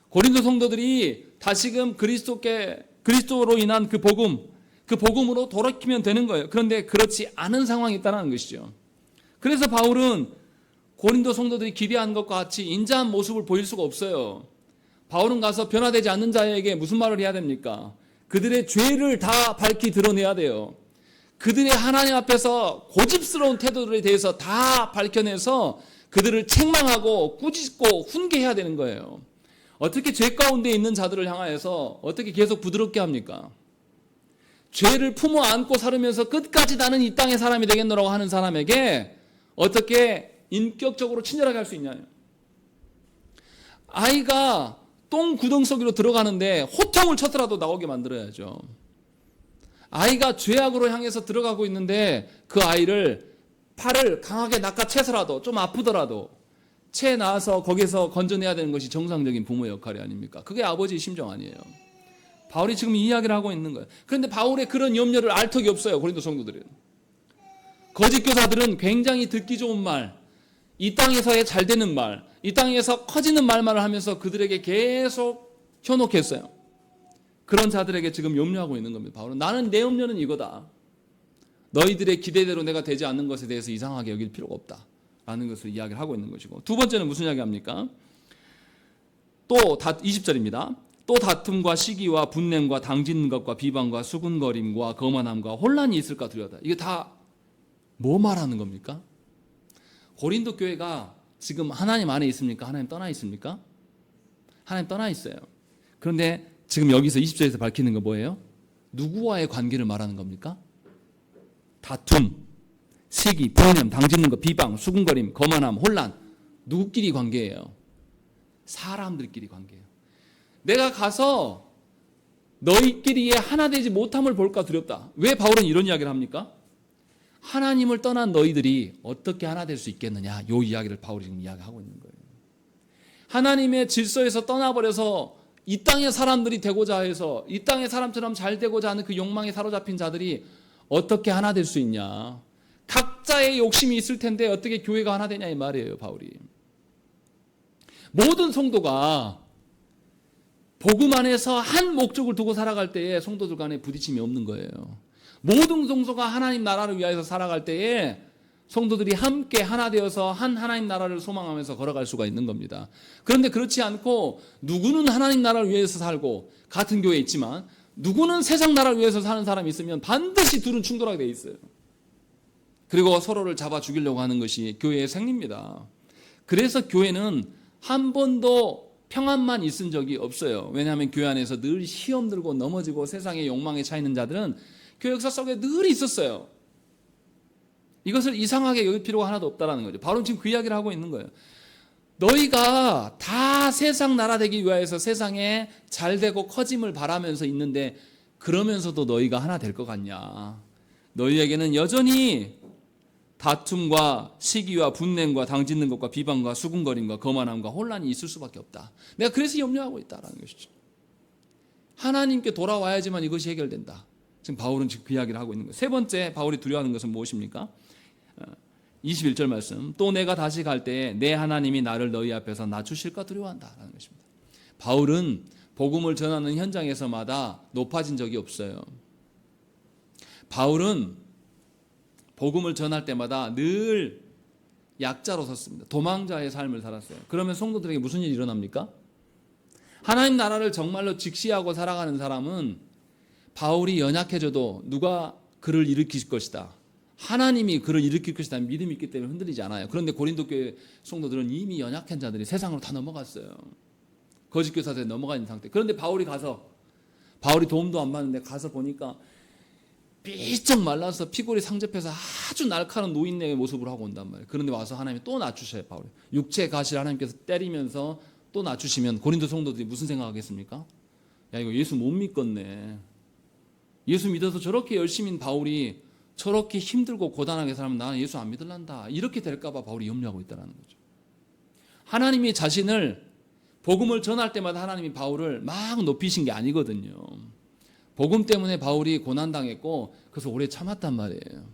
고린도 성도들이 다시금 그리스도로 인한 그 복음으로 돌이키면 되는 거예요. 그런데 그렇지 않은 상황이 있다는 것이죠. 그래서 바울은 고린도 성도들이 기대한 것과 같이 인자한 모습을 보일 수가 없어요. 바울은 가서 변화되지 않는 자에게 무슨 말을 해야 됩니까? 그들의 죄를 다 밝히 드러내야 돼요. 그들의 하나님 앞에서 고집스러운 태도들에 대해서 다 밝혀내서 그들을 책망하고 꾸짖고 훈계해야 되는 거예요. 어떻게 죄 가운데 있는 자들을 향하여서 어떻게 계속 부드럽게 합니까? 죄를 품어 안고 살으면서 끝까지 나는 이 땅의 사람이 되겠노라고 하는 사람에게 어떻게 인격적으로 친절하게 할 수 있냐요. 아이가 똥 구덩 속으로 들어가는데 호통을 쳐서라도 나오게 만들어야죠. 아이가 죄악으로 향해서 들어가고 있는데 그 아이를 팔을 강하게 낚아채서라도, 좀 아프더라도 채 낳아서 거기서 건져내야 되는 것이 정상적인 부모 역할이 아닙니까? 그게 아버지의 심정 아니에요. 바울이 지금 이 이야기를 하고 있는 거예요. 그런데 바울의 그런 염려를 알 턱이 없어요. 고린도 성도들은. 거짓 교사들은 굉장히 듣기 좋은 말, 이 땅에서의 잘 되는 말, 이 땅에서 커지는 말만을 하면서 그들에게 계속 현혹했어요. 그런 자들에게 지금 염려하고 있는 겁니다. 바울은 나는 내 염려는 이거다. 너희들의 기대대로 내가 되지 않는 것에 대해서 이상하게 여길 필요가 없다. 라는 것을 이야기를 하고 있는 것이고, 두 번째는 무슨 이야기 합니까? 또 20절입니다. 또 다툼과 시기와 분냄과 당짓는 것과 비방과 수군거림과 거만함과 혼란이 있을까 두려워하다. 이게 다 뭐 말하는 겁니까? 고린도 교회가 지금 하나님 안에 있습니까? 하나님 떠나 있습니까? 하나님 떠나 있어요. 그런데 지금 여기서 20절에서 밝히는 거 뭐예요? 누구와의 관계를 말하는 겁니까? 다툼, 시기, 분냄, 당짓는 것, 비방, 수군거림, 거만함, 혼란. 누구끼리 관계예요? 사람들끼리 관계예요. 내가 가서 너희끼리의 하나 되지 못함을 볼까 두렵다. 왜 바울은 이런 이야기를 합니까? 하나님을 떠난 너희들이 어떻게 하나 될 수 있겠느냐. 이 이야기를 바울이 지금 이야기하고 있는 거예요. 하나님의 질서에서 떠나버려서 이 땅의 사람들이 되고자 해서 이 땅의 사람처럼 잘 되고자 하는 그 욕망에 사로잡힌 자들이 어떻게 하나 될 수 있냐. 각자의 욕심이 있을 텐데 어떻게 교회가 하나 되냐 이 말이에요. 바울이. 모든 성도가 복음 안에서 한 목적을 두고 살아갈 때에 성도들 간에 부딪힘이 없는 거예요. 모든 성도가 하나님 나라를 위하여서 살아갈 때에 성도들이 함께 하나 되어서 한 하나님 나라를 소망하면서 걸어갈 수가 있는 겁니다. 그런데 그렇지 않고 누구는 하나님 나라를 위해서 살고 같은 교회에 있지만 누구는 세상 나라를 위해서 사는 사람이 있으면 반드시 둘은 충돌하게 돼 있어요. 그리고 서로를 잡아 죽이려고 하는 것이 교회의 생리입니다. 그래서 교회는 한 번도 평안만 있은 적이 없어요. 왜냐하면 교회 안에서 늘 시험 들고 넘어지고 세상의 욕망에 차 있는 자들은 교회 역사 속에 늘 있었어요. 이것을 이상하게 여길 필요가 하나도 없다는 거죠. 바로 지금 그 이야기를 하고 있는 거예요. 너희가 다 세상 나라 되기 위해서 세상에 잘되고 커짐을 바라면서 있는데 그러면서도 너희가 하나 될 것 같냐. 너희에게는 여전히 다툼과 시기와 분냄과 당짓는 것과 비방과 수군거림과 거만함과 혼란이 있을 수밖에 없다. 내가 그래서 염려하고 있다는 것이죠. 하나님께 돌아와야지만 이것이 해결된다. 지금 바울은 지금 그 이야기를 하고 있는 거예요. 세 번째 바울이 두려워하는 것은 무엇입니까? 21절 말씀. 또 내가 다시 갈 때에 내 하나님이 나를 너희 앞에서 낮추실까 두려워한다라는 것입니다. 바울은 복음을 전하는 현장에서마다 높아진 적이 없어요. 바울은 복음을 전할 때마다 늘 약자로 섰습니다. 도망자의 삶을 살았어요. 그러면 성도들에게 무슨 일이 일어납니까? 하나님 나라를 정말로 직시하고 살아가는 사람은 바울이 연약해져도 누가 그를 일으킬 것이다. 하나님이 그를 일으킬 것이다. 믿음이 있기 때문에 흔들리지 않아요. 그런데 고린도 교회 성도들은 이미 연약한 자들이 세상으로 다 넘어갔어요. 거짓 교사들이 넘어가 있는 상태. 그런데 바울이 도움도 안 받는데 가서 보니까 삐쩍 말라서 피골이 상접해서 아주 날카로운 노인네의 모습을 하고 온단 말이에요. 그런데 와서 하나님이 또 낮추셔요. 바울이. 육체의 가시를 하나님께서 때리면서 또 낮추시면 고린도 성도들이 무슨 생각하겠습니까? 야, 이거 예수 못 믿겠네. 예수 믿어서 저렇게 열심인 바울이 저렇게 힘들고 고단하게 살면 나는 예수 안 믿을란다. 이렇게 될까 봐 바울이 염려하고 있다는 거죠. 하나님이 자신을 복음을 전할 때마다 하나님이 바울을 막 높이신 게 아니거든요. 복음 때문에 바울이 고난당했고 그래서 오래 참았단 말이에요.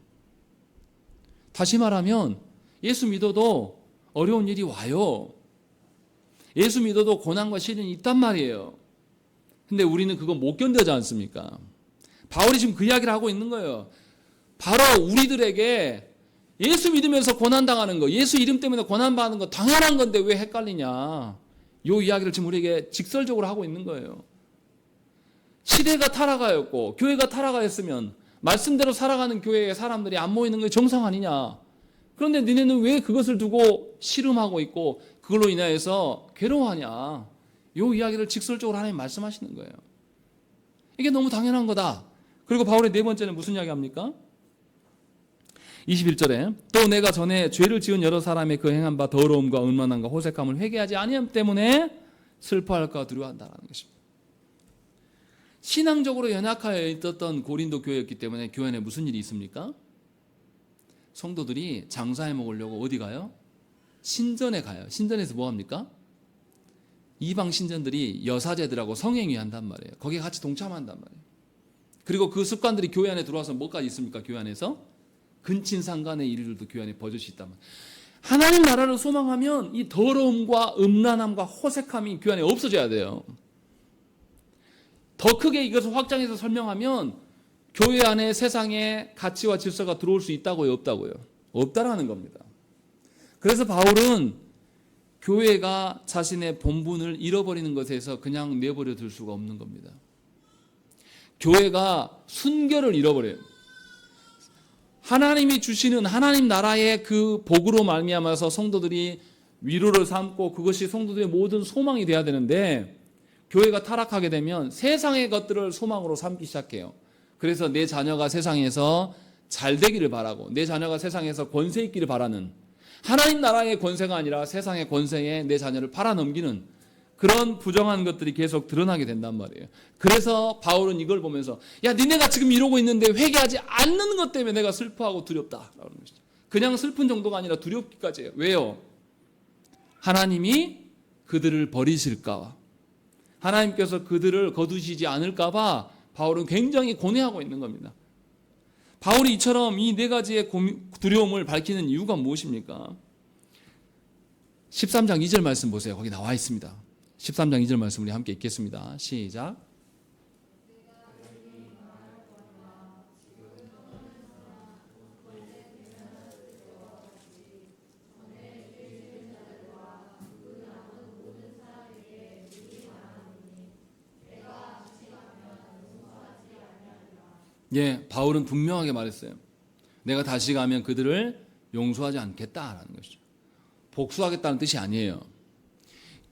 다시 말하면 예수 믿어도 어려운 일이 와요. 예수 믿어도 고난과 시련이 있단 말이에요. 근데 우리는 그거 못 견뎌하지 않습니까? 바울이 지금 그 이야기를 하고 있는 거예요. 바로 우리들에게 예수 믿으면서 고난당하는 거, 예수 이름 때문에 고난받는 거 당연한 건데 왜 헷갈리냐. 이 이야기를 지금 우리에게 직설적으로 하고 있는 거예요. 시대가 타락하였고 교회가 타락하였으면 말씀대로 살아가는 교회에 사람들이 안 모이는 게 정상 아니냐. 그런데 너네는 왜 그것을 두고 씨름하고 있고 그걸로 인하여서 괴로워하냐. 이 이야기를 직설적으로 하나님 말씀하시는 거예요. 이게 너무 당연한 거다. 그리고 바울의 네 번째는 무슨 이야기 합니까? 21절에 또 내가 전에 죄를 지은 여러 사람의 그 행한 바 더러움과 음란함과 호색함을 회개하지 아니함 때문에 슬퍼할까 두려워한다는 것입니다. 신앙적으로 연약하여 있었던 고린도 교회였기 때문에 교회 안에 무슨 일이 있습니까? 성도들이 장사해 먹으려고 어디 가요? 신전에 가요. 신전에서 뭐 합니까? 이방 신전들이 여사제들하고 성행위 한단 말이에요. 거기에 같이 동참한단 말이에요. 그리고 그 습관들이 교회 안에 들어와서 뭐까지 있습니까? 교회 안에서 근친상간의 일들도 교회 안에 버젓이 있단 말이에요. 하나님 나라를 소망하면 이 더러움과 음란함과 호색함이 교회 안에 없어져야 돼요. 더 크게 이것을 확장해서 설명하면 교회 안에 세상의 가치와 질서가 들어올 수 있다고요? 없다고요? 없다라는 겁니다. 그래서 바울은 교회가 자신의 본분을 잃어버리는 것에서 그냥 내버려 둘 수가 없는 겁니다. 교회가 순결을 잃어버려요. 하나님이 주시는 하나님 나라의 그 복으로 말미암아서 성도들이 위로를 삼고 그것이 성도들의 모든 소망이 돼야 되는데 교회가 타락하게 되면 세상의 것들을 소망으로 삼기 시작해요. 그래서 내 자녀가 세상에서 잘 되기를 바라고 내 자녀가 세상에서 권세 있기를 바라는 하나님 나라의 권세가 아니라 세상의 권세에 내 자녀를 팔아넘기는 그런 부정한 것들이 계속 드러나게 된단 말이에요. 그래서 바울은 이걸 보면서 야 니네가 지금 이러고 있는데 회개하지 않는 것 때문에 내가 슬퍼하고 두렵다라는 것이죠. 그냥 슬픈 정도가 아니라 두렵기까지 해요. 왜요? 하나님이 그들을 버리실까 하나님께서 그들을 거두시지 않을까 봐 바울은 굉장히 고뇌하고 있는 겁니다. 바울이 이처럼 이 네 가지의 두려움을 밝히는 이유가 무엇입니까? 13장 2절 말씀 보세요. 거기 나와 있습니다. 13장 2절 말씀 우리 함께 읽겠습니다. 시작. 예, 바울은 분명하게 말했어요. 내가 다시 가면 그들을 용서하지 않겠다라는 것이죠. 복수하겠다는 뜻이 아니에요.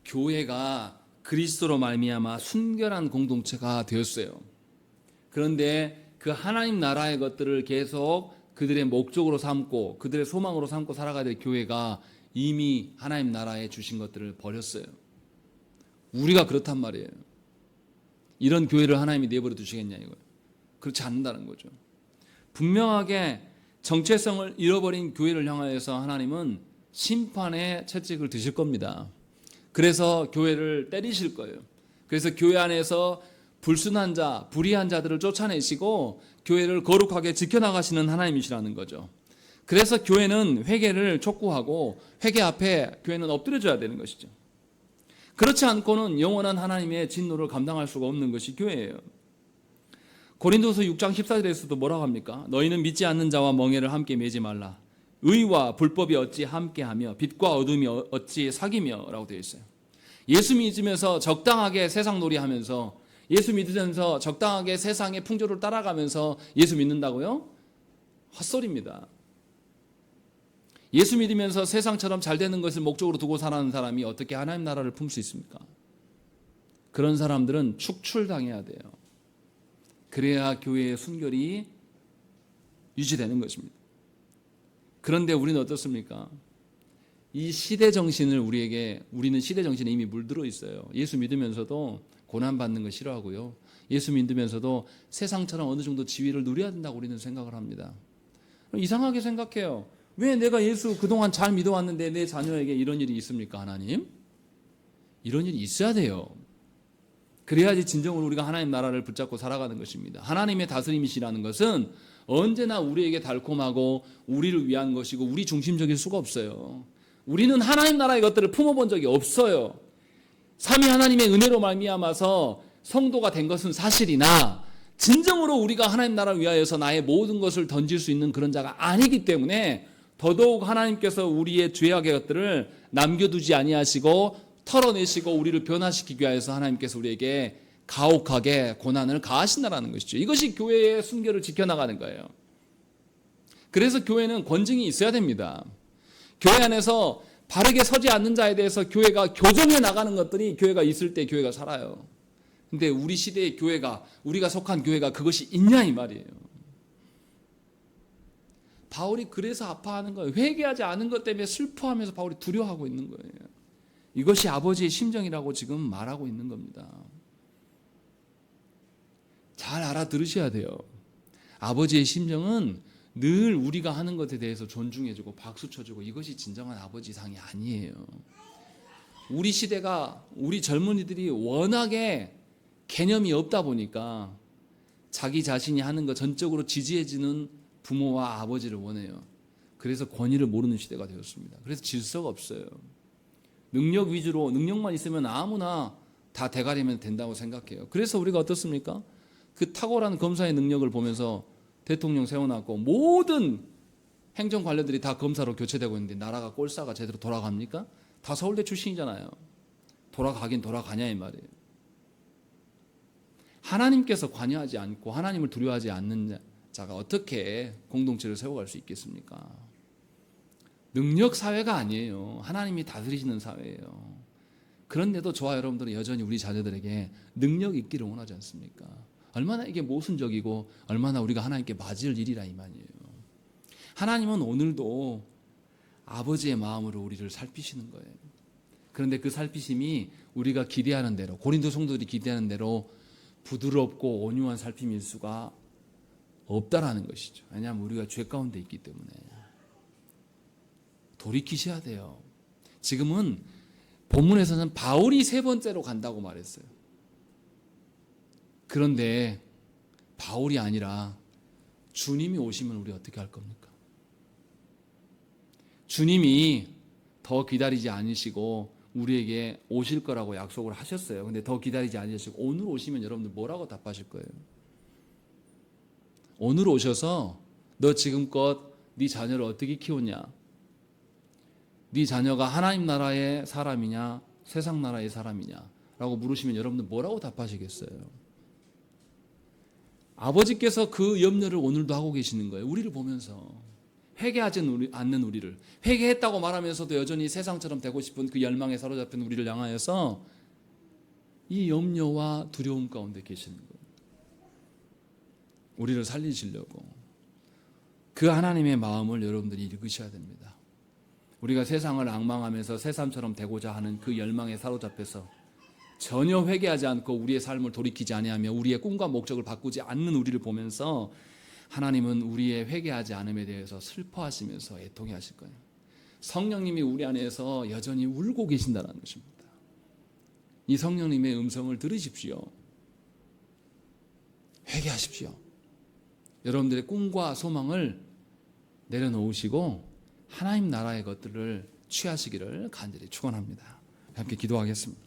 교회가 그리스도로 말미암아 순결한 공동체가 되었어요. 그런데 그 하나님 나라의 것들을 계속 그들의 목적으로 삼고 그들의 소망으로 삼고 살아가야 될 교회가 이미 하나님 나라에 주신 것들을 버렸어요. 우리가 그렇단 말이에요. 이런 교회를 하나님이 내버려 두시겠냐 이거예요. 그렇지 않는다는 거죠. 분명하게 정체성을 잃어버린 교회를 향하여서 하나님은 심판의 채찍을 드실 겁니다. 그래서 교회를 때리실 거예요. 그래서 교회 안에서 불순한 자, 불의한 자들을 쫓아내시고 교회를 거룩하게 지켜나가시는 하나님이시라는 거죠. 그래서 교회는 회개를 촉구하고 회개 앞에 교회는 엎드려줘야 되는 것이죠. 그렇지 않고는 영원한 하나님의 진노를 감당할 수가 없는 것이 교회예요. 고린도서 6장 14절에서도 뭐라고 합니까? 너희는 믿지 않는 자와 멍에를 함께 매지 말라. 의와 불법이 어찌 함께하며 빛과 어둠이 어찌 사귀며 라고 되어 있어요. 예수 믿으면서 적당하게 세상 놀이하면서 예수 믿으면서 적당하게 세상의 풍조를 따라가면서 예수 믿는다고요? 헛소리입니다. 예수 믿으면서 세상처럼 잘 되는 것을 목적으로 두고 살아가는 사람이 어떻게 하나님 나라를 품 수 있습니까? 그런 사람들은 축출당해야 돼요. 그래야 교회의 순결이 유지되는 것입니다. 그런데 우리는 어떻습니까? 이 시대 정신을 우리는 시대 정신에 이미 물들어 있어요. 예수 믿으면서도 고난받는 거 싫어하고요. 예수 믿으면서도 세상처럼 어느 정도 지위를 누려야 된다고 우리는 생각을 합니다. 이상하게 생각해요. 왜 내가 예수 그동안 잘 믿어왔는데 내 자녀에게 이런 일이 있습니까, 하나님? 이런 일이 있어야 돼요. 그래야지 진정으로 우리가 하나님 나라를 붙잡고 살아가는 것입니다. 하나님의 다스림이시라는 것은 언제나 우리에게 달콤하고 우리를 위한 것이고 우리 중심적일 수가 없어요. 우리는 하나님 나라의 것들을 품어본 적이 없어요. 삼위 하나님의 은혜로 말미암아서 성도가 된 것은 사실이나 진정으로 우리가 하나님 나라를 위하여서 나의 모든 것을 던질 수 있는 그런 자가 아니기 때문에 더더욱 하나님께서 우리의 죄악의 것들을 남겨두지 아니하시고 털어내시고 우리를 변화시키기 위해서 하나님께서 우리에게 가혹하게 고난을 가하신다는 것이죠. 이것이 교회의 순결을 지켜나가는 거예요. 그래서 교회는 권징이 있어야 됩니다. 교회 안에서 바르게 서지 않는 자에 대해서 교회가 교정해 나가는 것들이 교회가 있을 때 교회가 살아요. 근데 우리 시대의 교회가 우리가 속한 교회가 그것이 있냐 이 말이에요. 바울이 그래서 아파하는 거예요. 회개하지 않은 것 때문에 슬퍼하면서 바울이 두려워하고 있는 거예요. 이것이 아버지의 심정이라고 지금 말하고 있는 겁니다. 잘 알아들으셔야 돼요. 아버지의 심정은 늘 우리가 하는 것에 대해서 존중해주고 박수 쳐주고 이것이 진정한 아버지상이 아니에요. 우리 시대가 우리 젊은이들이 워낙에 개념이 없다 보니까 자기 자신이 하는 것 전적으로 지지해주는 부모와 아버지를 원해요. 그래서 권위를 모르는 시대가 되었습니다. 그래서 질서가 없어요. 능력 위주로 능력만 있으면 아무나 다 대가리면 된다고 생각해요. 그래서 우리가 어떻습니까? 그 탁월한 검사의 능력을 보면서 대통령 세워놨고 모든 행정 관료들이 다 검사로 교체되고 있는데 나라가 꼴싸가 제대로 돌아갑니까? 다 서울대 출신이잖아요. 돌아가긴 돌아가냐 이 말이에요. 하나님께서 관여하지 않고 하나님을 두려워하지 않는 자가 어떻게 공동체를 세워갈 수 있겠습니까? 능력 사회가 아니에요. 하나님이 다스리시는 사회예요. 그런데도 저와 여러분들은 여전히 우리 자녀들에게 능력 있기를 원하지 않습니까? 얼마나 이게 모순적이고 얼마나 우리가 하나님께 맞을 일이라 이 말이에요. 하나님은 오늘도 아버지의 마음으로 우리를 살피시는 거예요. 그런데 그 살피심이 우리가 기대하는 대로, 고린도 성도들이 기대하는 대로 부드럽고 온유한 살핌일 수가 없다라는 것이죠. 왜냐하면 우리가 죄 가운데 있기 때문에. 돌이키셔야 돼요. 지금은 본문에서는 바울이 3번째로 간다고 말했어요. 그런데 바울이 아니라 주님이 오시면 우리 어떻게 할 겁니까? 주님이 더 기다리지 않으시고 우리에게 오실 거라고 약속을 하셨어요. 근데 더 기다리지 않으시고 오늘 오시면 여러분들 뭐라고 답하실 거예요? 오늘 오셔서 너 지금껏 네 자녀를 어떻게 키웠냐? 네 자녀가 하나님 나라의 사람이냐 세상 나라의 사람이냐 라고 물으시면 여러분들 뭐라고 답하시겠어요? 아버지께서 그 염려를 오늘도 하고 계시는 거예요. 우리를 보면서 회개하지 않는 우리를, 회개했다고 말하면서도 여전히 세상처럼 되고 싶은 그 열망에 사로잡힌 우리를 향하여서 이 염려와 두려움 가운데 계시는 거예요. 우리를 살리시려고. 그 하나님의 마음을 여러분들이 읽으셔야 됩니다. 우리가 세상을 앙망하면서 새삼처럼 되고자 하는 그 열망에 사로잡혀서 전혀 회개하지 않고 우리의 삶을 돌이키지 아니하며 우리의 꿈과 목적을 바꾸지 않는 우리를 보면서 하나님은 우리의 회개하지 않음에 대해서 슬퍼하시면서 애통해 하실 거예요. 성령님이 우리 안에서 여전히 울고 계신다는 것입니다. 이 성령님의 음성을 들으십시오. 회개하십시오. 여러분들의 꿈과 소망을 내려놓으시고 하나님 나라의 것들을 취하시기를 간절히 축원합니다. 함께 기도하겠습니다.